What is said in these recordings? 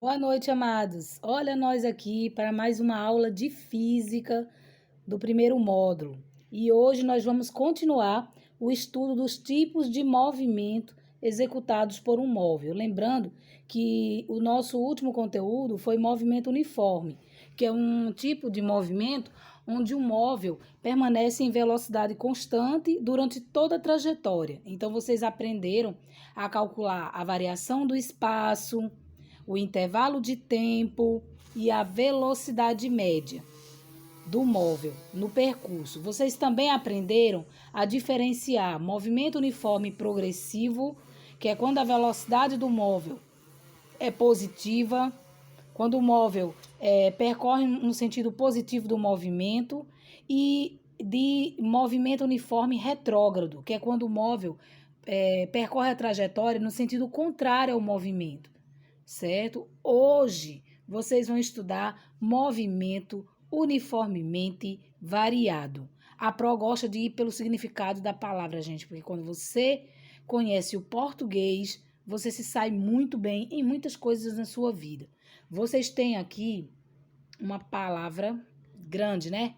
Boa noite, amados. Olha nós aqui para mais uma aula de física do primeiro módulo. E hoje nós vamos continuar o estudo dos tipos de movimento executados por um móvel. Lembrando que o nosso último conteúdo foi movimento uniforme, que é um tipo de movimento onde um móvel permanece em velocidade constante durante toda a trajetória. Então vocês aprenderam a calcular a variação do espaço, o intervalo de tempo e a velocidade média do móvel no percurso. Vocês também aprenderam a diferenciar movimento uniforme progressivo, que é quando a velocidade do móvel é positiva, quando o móvel percorre no sentido positivo do movimento, e de movimento uniforme retrógrado, que é quando o móvel percorre a trajetória no sentido contrário ao movimento, certo? Hoje vocês vão estudar movimento uniformemente variado. A Pro gosta de ir pelo significado da palavra, gente, porque quando você conhece o português, você se sai muito bem em muitas coisas na sua vida. Vocês têm aqui uma palavra grande, né?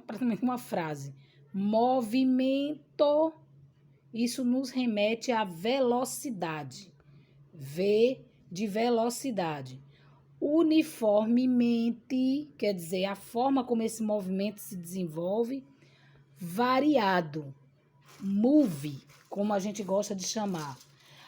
Praticamente uma frase. Movimento. Isso nos remete à velocidade. V de velocidade. Uniformemente, quer dizer, a forma como esse movimento se desenvolve. Variado. Move, como a gente gosta de chamar.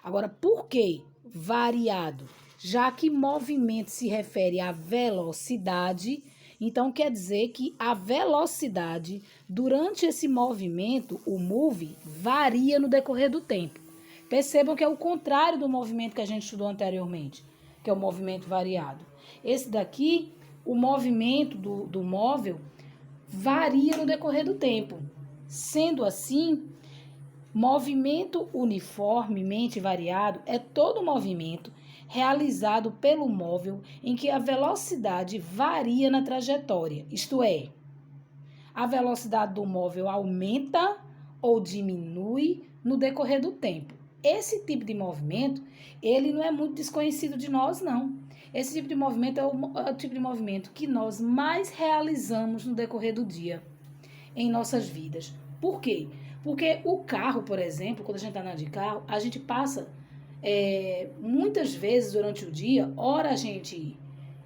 Agora, por que variado? Já que movimento se refere à velocidade, então quer dizer que a velocidade durante esse movimento, o move, varia no decorrer do tempo. Percebam que é o contrário do movimento que a gente estudou anteriormente, que é o movimento variado. Esse daqui, o movimento do móvel, varia no decorrer do tempo. Sendo assim, movimento uniformemente variado é todo movimento realizado pelo móvel em que a velocidade varia na trajetória, isto é, a velocidade do móvel aumenta ou diminui no decorrer do tempo. Esse tipo de movimento, ele não é muito desconhecido de nós, não. Esse tipo de movimento é o tipo de movimento que nós mais realizamos no decorrer do dia em nossas vidas. Por quê? Porque o carro, por exemplo, quando a gente está andando de carro, a gente passa muitas vezes durante o dia, ora a gente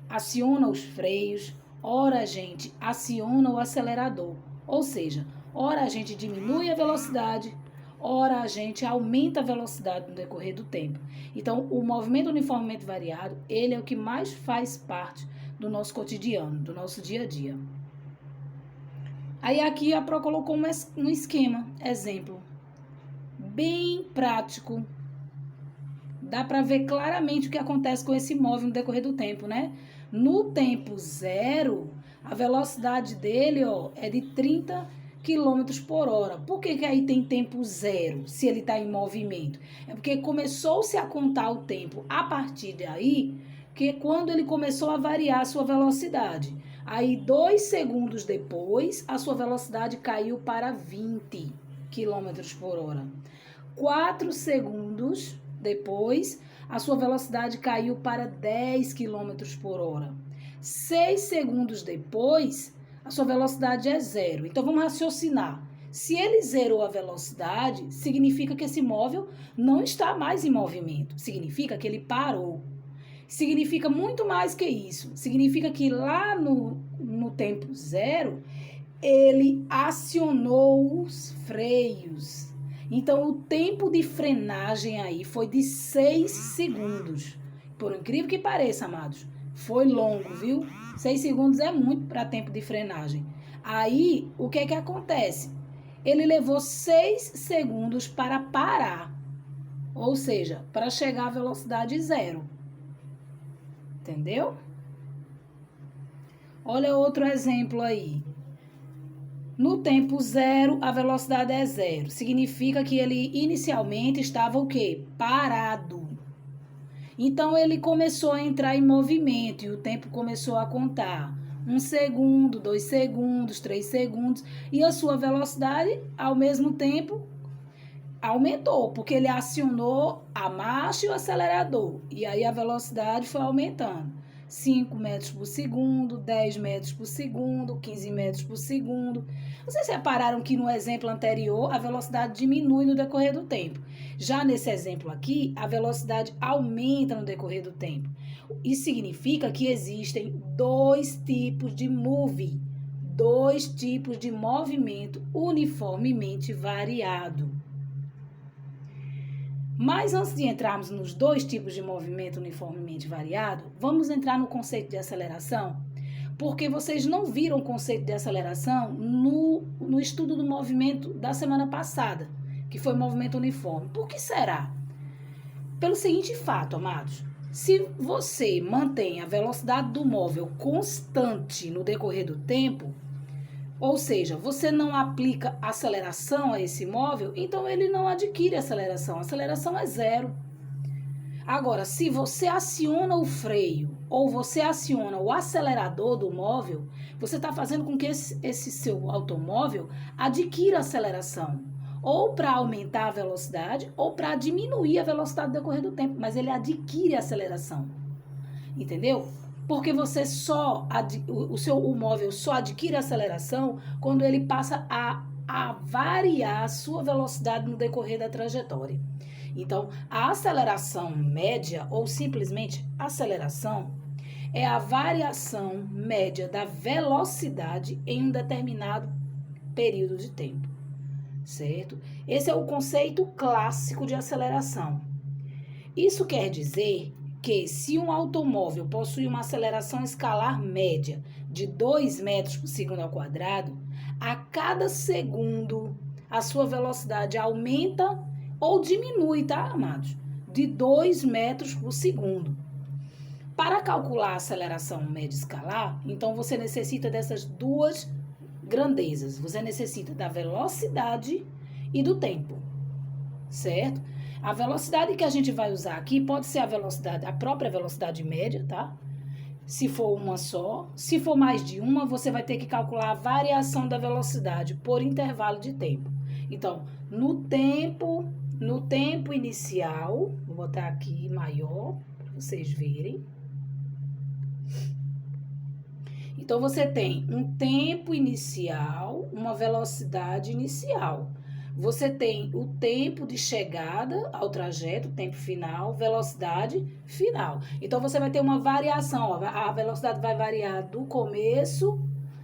aciona os freios, ora a gente aciona o acelerador. Ou seja, ora a gente diminui a velocidade, ora a gente aumenta a velocidade no decorrer do tempo. Então, o movimento uniformemente variado, ele é o que mais faz parte do nosso cotidiano, do nosso dia a dia. Aí aqui a Pro colocou um esquema, exemplo, bem prático. Dá para ver claramente o que acontece com esse móvel no decorrer do tempo, né? No tempo zero, a velocidade dele, ó, é de 30 quilômetros por hora. Por que aí tem tempo zero, se ele está em movimento? É porque começou-se a contar o tempo a partir daí, que quando ele começou a variar a sua velocidade. Aí, 2 segundos depois, a sua velocidade caiu para 20 quilômetros por hora. 4 segundos depois, a sua velocidade caiu para 10 quilômetros por hora. 6 segundos depois, a sua velocidade é zero. Então, vamos raciocinar. Se ele zerou a velocidade, significa que esse móvel não está mais em movimento. Significa que ele parou. Significa muito mais que isso. Significa que lá no tempo zero, ele acionou os freios. Então, o tempo de frenagem aí foi de 6 segundos. Por incrível que pareça, amados, foi longo, viu? 6 segundos é muito para tempo de frenagem. Aí, o que é que acontece? Ele levou 6 segundos para parar, ou seja, para chegar à velocidade zero. Entendeu? Olha outro exemplo aí. No tempo zero, a velocidade é zero. Significa que ele inicialmente estava o quê? Parado. Então, ele começou a entrar em movimento e o tempo começou a contar. 1 segundo, 2 segundos, 3 segundos. E a sua velocidade, ao mesmo tempo, Aumentou, porque ele acionou a marcha e o acelerador. E aí a velocidade foi aumentando. 5 metros por segundo, 10 metros por segundo, 15 metros por segundo. Vocês repararam que no exemplo anterior a velocidade diminui no decorrer do tempo. Já nesse exemplo aqui, a velocidade aumenta no decorrer do tempo. Isso significa que existem dois tipos de move, dois tipos de movimento uniformemente variado. Mas antes de entrarmos nos dois tipos de movimento uniformemente variado, vamos entrar no conceito de aceleração, porque vocês não viram o conceito de aceleração no estudo do movimento da semana passada, que foi movimento uniforme. Por que será? Pelo seguinte fato, amados. Se você mantém a velocidade do móvel constante no decorrer do tempo, ou seja, você não aplica aceleração a esse móvel, então ele não adquire aceleração. A aceleração é zero. Agora, se você aciona o freio ou você aciona o acelerador do móvel, você está fazendo com que esse seu automóvel adquira aceleração. Ou para aumentar a velocidade ou para diminuir a velocidade no decorrer do tempo. Mas ele adquire aceleração. Entendeu? Porque você o móvel só adquire aceleração quando ele passa a variar a sua velocidade no decorrer da trajetória. Então, a aceleração média, ou simplesmente aceleração, é a variação média da velocidade em um determinado período de tempo, certo? Esse é o conceito clássico de aceleração. Isso quer dizer que se um automóvel possui uma aceleração escalar média de 2 metros por segundo ao quadrado, a cada segundo a sua velocidade aumenta ou diminui, tá, amados? De 2 metros por segundo. Para calcular a aceleração média escalar, então você necessita dessas duas grandezas. Você necessita da velocidade e do tempo, certo? A velocidade que a gente vai usar aqui pode ser a própria velocidade média, tá? Se for uma só. Se for mais de uma, você vai ter que calcular a variação da velocidade por intervalo de tempo. Então, no tempo inicial, vou botar aqui maior, para vocês verem. Então, você tem um tempo inicial, uma velocidade inicial. Você tem o tempo de chegada ao trajeto, tempo final, velocidade final. Então, você vai ter uma variação. Ó, a velocidade vai variar do começo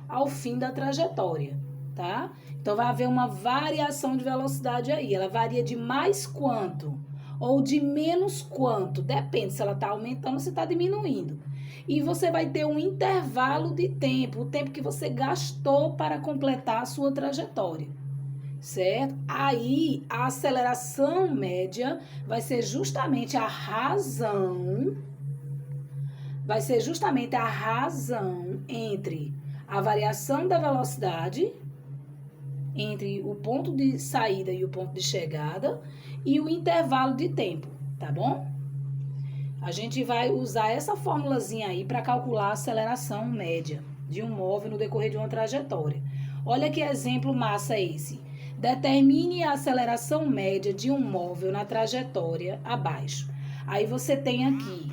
ao fim da trajetória, tá? Então, vai haver uma variação de velocidade aí. Ela varia de mais quanto ou de menos quanto. Depende se ela está aumentando ou se está diminuindo. E você vai ter um intervalo de tempo, o tempo que você gastou para completar a sua trajetória. Certo? Aí, a aceleração média vai ser justamente a razão entre a variação da velocidade, entre o ponto de saída e o ponto de chegada, e o intervalo de tempo, tá bom? A gente vai usar essa formulazinha aí para calcular a aceleração média de um móvel no decorrer de uma trajetória. Olha que exemplo massa esse. Determine a aceleração média de um móvel na trajetória abaixo. Aí você tem aqui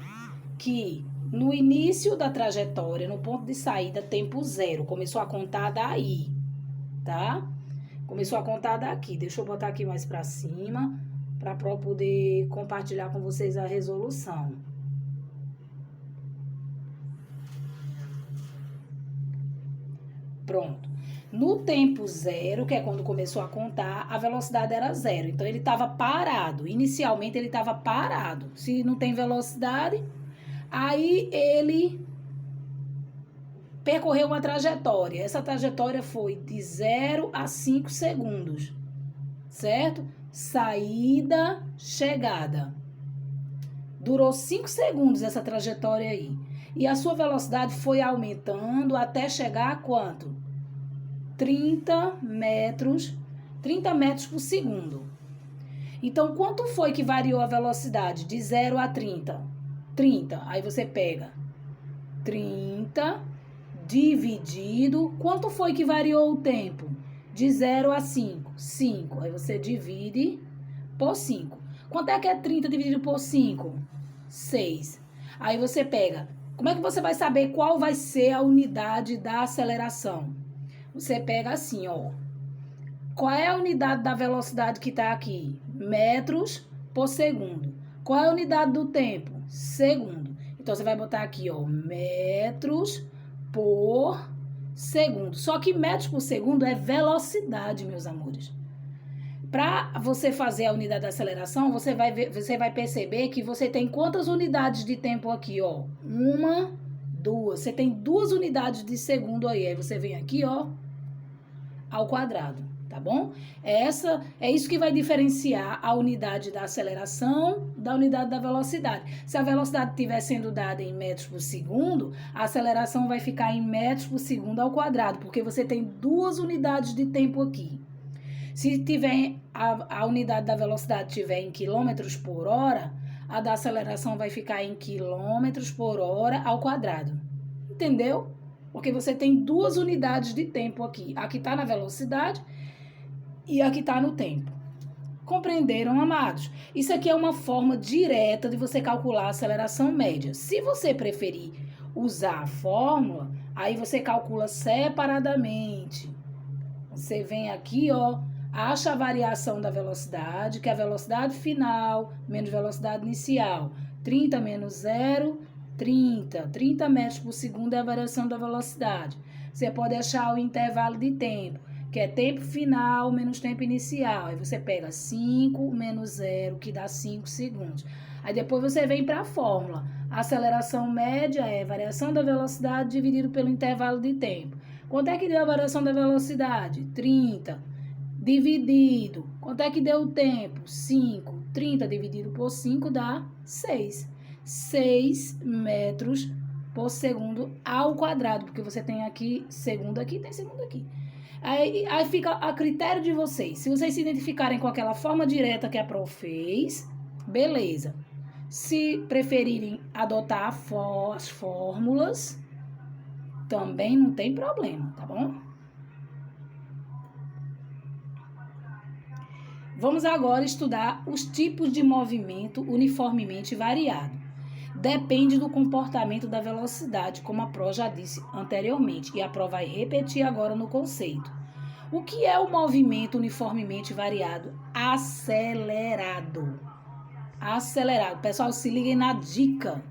que no início da trajetória, no ponto de saída, tempo zero. Começou a contar daí, tá? Começou a contar daqui. Deixa eu botar aqui mais para cima, para poder compartilhar com vocês a resolução. Pronto. No tempo zero, que é quando começou a contar, a velocidade era zero. Então, ele estava parado. Inicialmente, ele estava parado. Se não tem velocidade, aí ele percorreu uma trajetória. Essa trajetória foi de 0 a 5 segundos, certo? Saída, chegada. Durou 5 segundos essa trajetória aí. E a sua velocidade foi aumentando até chegar a quanto? 30 metros por segundo. Então, quanto foi que variou a velocidade de 0 a 30? 30. Aí você pega 30 dividido. Quanto foi que variou o tempo? De 0 a 5? 5. Aí você divide por 5. Quanto é que é 30 dividido por 5? 6. Aí você pega. Como é que você vai saber qual vai ser a unidade da aceleração? Você pega assim, ó. Qual é a unidade da velocidade que está aqui? Metros por segundo. Qual é a unidade do tempo? Segundo. Então, você vai botar aqui, ó, metros por segundo. Só que metros por segundo é velocidade, meus amores. Para você fazer a unidade da aceleração, você vai perceber que você tem quantas unidades de tempo aqui, ó? Uma, duas. Você tem 2 unidades de segundo aí. Aí você vem aqui, ó, ao quadrado, tá bom? É isso que vai diferenciar a unidade da aceleração da unidade da velocidade. Se a velocidade estiver sendo dada em metros por segundo, a aceleração vai ficar em metros por segundo ao quadrado, porque você tem 2 unidades de tempo aqui. Se tiver a unidade da velocidade estiver em quilômetros por hora, a da aceleração vai ficar em quilômetros por hora ao quadrado. Entendeu? Porque você tem 2 unidades de tempo aqui. Aqui está na velocidade e aqui está no tempo. Compreenderam, amados? Isso aqui é uma forma direta de você calcular a aceleração média. Se você preferir usar a fórmula, aí você calcula separadamente. Você vem aqui, ó, acha a variação da velocidade, que é a velocidade final menos velocidade inicial. 30 menos 0, 30. 30 metros por segundo é a variação da velocidade. Você pode achar o intervalo de tempo, que é tempo final menos tempo inicial. Aí você pega 5 menos 0, que dá 5 segundos. Aí depois você vem para a fórmula. A aceleração média é a variação da velocidade dividido pelo intervalo de tempo. Quanto é que deu a variação da velocidade? 30. Dividido. Quanto é que deu o tempo? 5. 30 dividido por 5 dá 6. 6 metros por segundo ao quadrado. Porque você tem aqui segundo aqui, tem segundo aqui. Aí fica a critério de vocês. Se vocês se identificarem com aquela forma direta que a prof fez, beleza. Se preferirem adotar as fórmulas, também não tem problema, tá bom? Vamos agora estudar os tipos de movimento uniformemente variado. Depende do comportamento da velocidade, como a Pro já disse anteriormente, e a Pro vai repetir agora no conceito. O que é o movimento uniformemente variado? Acelerado. Acelerado. Pessoal, se liguem na dica.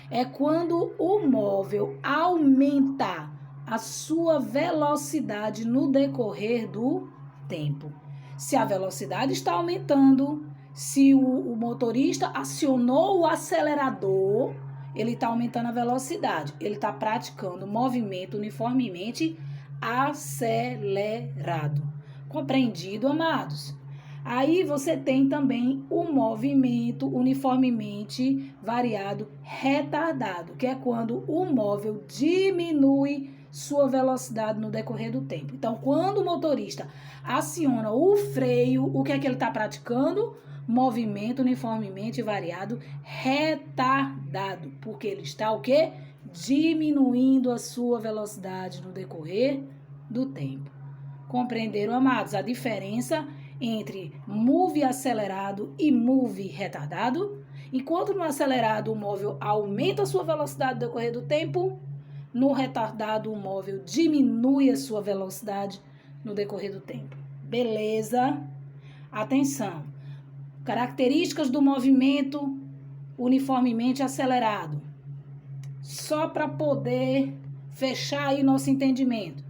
É quando o móvel aumenta a sua velocidade no decorrer do tempo. Se a velocidade está aumentando, se o motorista acionou o acelerador, ele está aumentando a velocidade. Ele está praticando movimento uniformemente acelerado. Compreendido, amados? Aí você tem também o movimento uniformemente variado retardado, que é quando o móvel diminui sua velocidade no decorrer do tempo. Então, quando o motorista aciona o freio, o que é que ele está praticando? Movimento uniformemente variado retardado, porque ele está o quê? Diminuindo a sua velocidade no decorrer do tempo. Compreenderam, amados, a diferença entre move acelerado e move retardado? Enquanto no acelerado o móvel aumenta a sua velocidade no decorrer do tempo, no retardado o móvel diminui a sua velocidade no decorrer do tempo. Beleza? Atenção. Características do movimento uniformemente acelerado. Só para poder fechar aí nosso entendimento.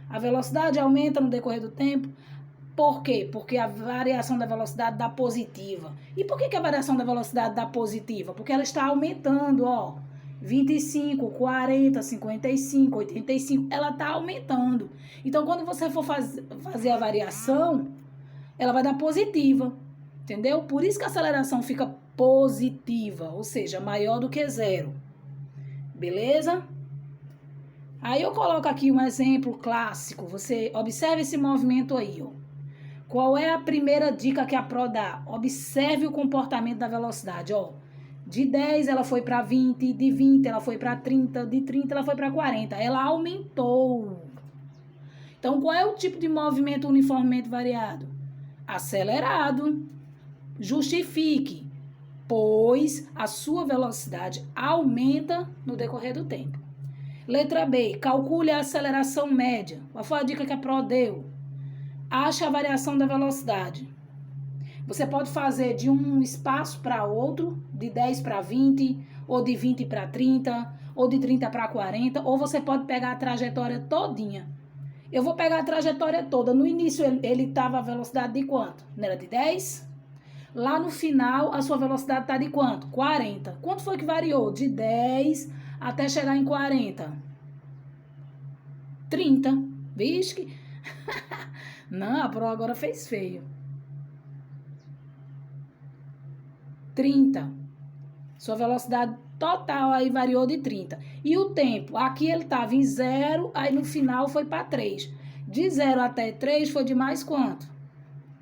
A velocidade aumenta no decorrer do tempo. Por quê? Porque a variação da velocidade dá positiva. E por que a variação da velocidade dá positiva? Porque ela está aumentando, ó. 25, 40, 55, 85, ela está aumentando. Então, quando você for fazer a variação, ela vai dar positiva, entendeu? Por isso que a aceleração fica positiva, ou seja, maior do que 0. Beleza? Aí eu coloco aqui um exemplo clássico. Você observe esse movimento aí, ó. Qual é a primeira dica que a Pro dá? Observe o comportamento da velocidade, ó. De 10 ela foi para 20, de 20 ela foi para 30, de 30 ela foi para 40. Ela aumentou. Então, qual é o tipo de movimento uniformemente variado? Acelerado. Justifique, pois a sua velocidade aumenta no decorrer do tempo. Letra B, calcule a aceleração média. Qual foi a dica que a Pro deu? Ache a variação da velocidade. Você pode fazer de um espaço para outro, de 10 para 20, ou de 20 para 30, ou de 30 para 40, ou você pode pegar a trajetória todinha. Eu vou pegar a trajetória toda. No início ele estava a velocidade de quanto? Não era de 10? Lá no final a sua velocidade está de quanto? 40. Quanto foi que variou? De 10 até chegar em 40? 30. Vixe que... Não, a Pro agora fez feio. 30. Sua velocidade total aí variou de 30. E o tempo? Aqui ele estava em 0, aí no final foi para 3. De 0 até 3 foi de mais quanto?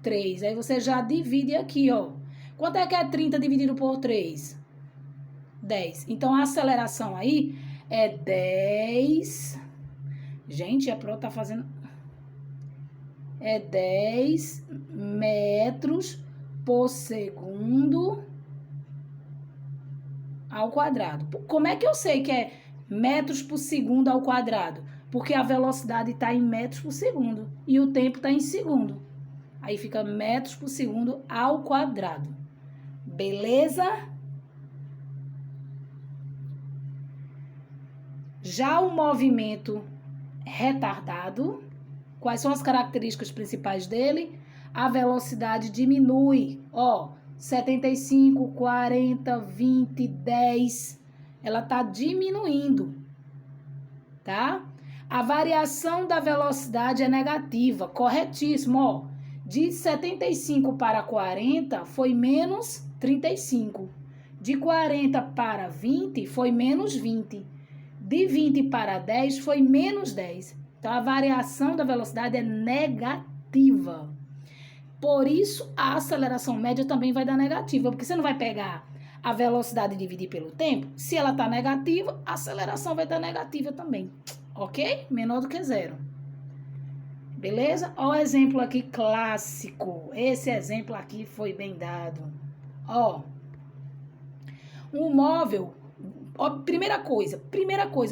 3. Aí você já divide aqui, ó. Quanto é que é 30 dividido por 3? 10. Então a aceleração aí é 10. Gente, a Pro tá fazendo... É 10 metros por segundo ao quadrado. Como é que eu sei que é metros por segundo ao quadrado? Porque a velocidade está em metros por segundo e o tempo está em segundo. Aí fica metros por segundo ao quadrado. Beleza? Já o movimento retardado, quais são as características principais dele? A velocidade diminui, ó, 75, 40, 20, 10, ela tá diminuindo, tá? A variação da velocidade é negativa, corretíssimo, ó. De 75 para 40 foi menos 35. De 40 para 20 foi menos 20. De 20 para 10 foi menos 10. Então, a variação da velocidade é negativa. Por isso, a aceleração média também vai dar negativa, porque você não vai pegar a velocidade e dividir pelo tempo. Se ela está negativa, a aceleração vai estar negativa também, ok? Menor do que zero. Beleza? Ó o exemplo aqui clássico. Esse exemplo aqui foi bem dado. Ó, um móvel... Primeira coisa,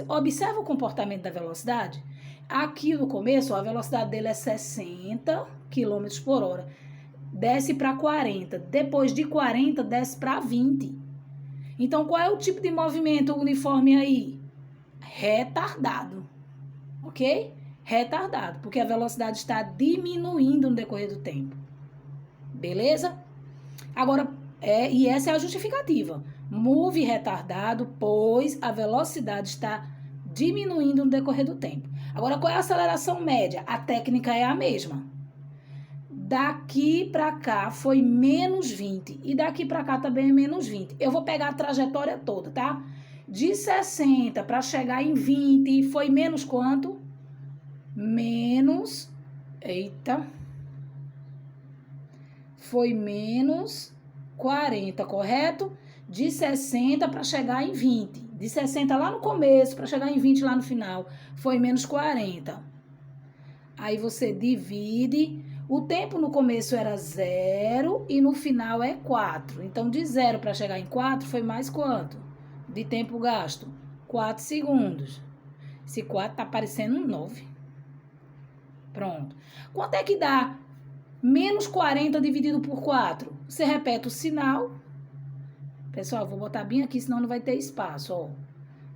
observa o comportamento da velocidade. Aqui no começo, a velocidade dele é 60 km por hora. Desce para 40. Depois de 40, desce para 20. Então, qual é o tipo de movimento uniforme aí? Retardado. Ok? Retardado, porque a velocidade está diminuindo no decorrer do tempo. Beleza? Agora, e essa é a justificativa. Move retardado, pois a velocidade está diminuindo no decorrer do tempo. Agora, qual é a aceleração média? A técnica é a mesma. Daqui para cá foi menos 20 e daqui para cá também é menos 20. Eu vou pegar a trajetória toda, tá? De 60 para chegar em 20 foi menos quanto? Menos... Eita... Foi menos 40, correto? De 60 para chegar em 20. De 60 lá no começo para chegar em 20 lá no final. Foi menos 40. Aí você divide. O tempo no começo era 0 e no final é 4. Então, de 0 para chegar em 4 foi mais quanto? De tempo gasto? 4 segundos. Esse 4 tá parecendo um 9. Pronto. Quanto é que dá menos 40 dividido por 4? Você repete o sinal. Pessoal, vou botar bem aqui, senão não vai ter espaço, ó.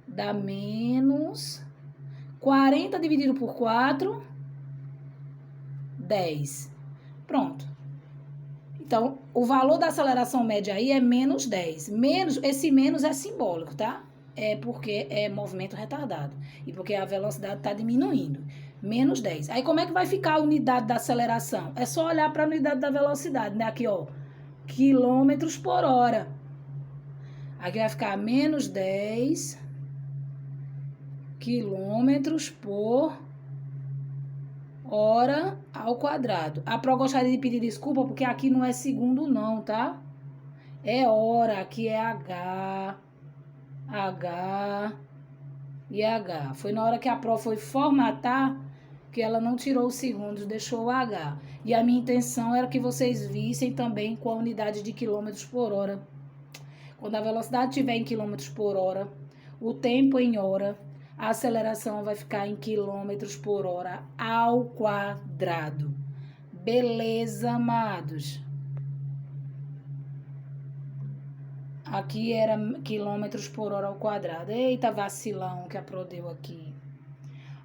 Dá menos 40 dividido por 4, 10. Pronto. Então, o valor da aceleração média aí é menos 10. Esse menos é simbólico, tá? É porque é movimento retardado. E porque a velocidade está diminuindo. Menos 10. Aí, como é que vai ficar a unidade da aceleração? É só olhar para a unidade da velocidade, né? Aqui, ó. Quilômetros por hora. Aqui vai ficar menos 10 quilômetros por hora ao quadrado. A Pro gostaria de pedir desculpa porque aqui não é segundo não, tá? É hora, aqui é H e H. Foi na hora que a Pro foi formatar porque ela não tirou os segundos, deixou o H. E a minha intenção era que vocês vissem também com a unidade de quilômetros por hora. Quando a velocidade estiver em quilômetros por hora, o tempo em hora, a aceleração vai ficar em quilômetros por hora ao quadrado. Beleza, amados? Aqui era quilômetros por hora ao quadrado. Eita, vacilão que a Pro deu aqui.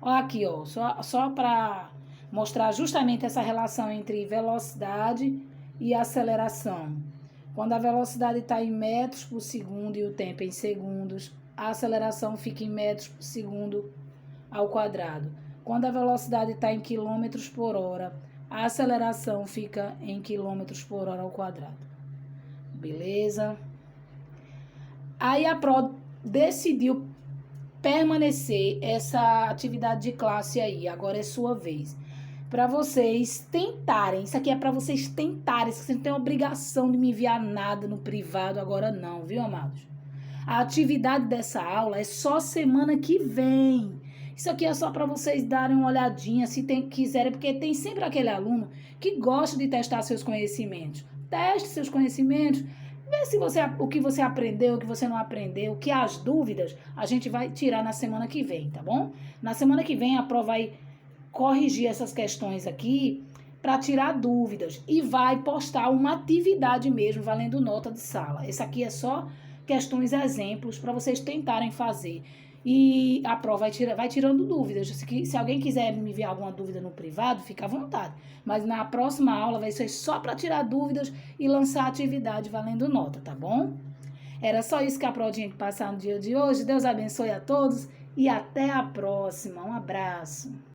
Ó, aqui, ó, só para mostrar justamente essa relação entre velocidade e aceleração. Quando a velocidade está em metros por segundo e o tempo em segundos, a aceleração fica em metros por segundo ao quadrado. Quando a velocidade está em quilômetros por hora, a aceleração fica em quilômetros por hora ao quadrado. Beleza? Aí a Pro decidiu permanecer essa atividade de classe aí. Agora é sua vez. Para vocês tentarem, isso aqui é para vocês tentarem, vocês não tem obrigação de me enviar nada no privado agora não, viu, amados? A atividade dessa aula é só semana que vem. Isso aqui é só para vocês darem uma olhadinha, se quiserem, porque tem sempre aquele aluno que gosta de testar seus conhecimentos. Teste seus conhecimentos, vê se o que você aprendeu, o que você não aprendeu, que as dúvidas a gente vai tirar na semana que vem, tá bom? Na semana que vem a Pro vai corrigir essas questões aqui para tirar dúvidas e vai postar uma atividade mesmo valendo nota de sala. Esse aqui é só questões exemplos para vocês tentarem fazer. E a Pro vai tirando dúvidas. Se alguém quiser me enviar alguma dúvida no privado, fica à vontade. Mas na próxima aula vai ser só para tirar dúvidas e lançar atividade valendo nota, tá bom? Era só isso que a Pro tinha que passar no dia de hoje. Deus abençoe a todos e até a próxima. Um abraço.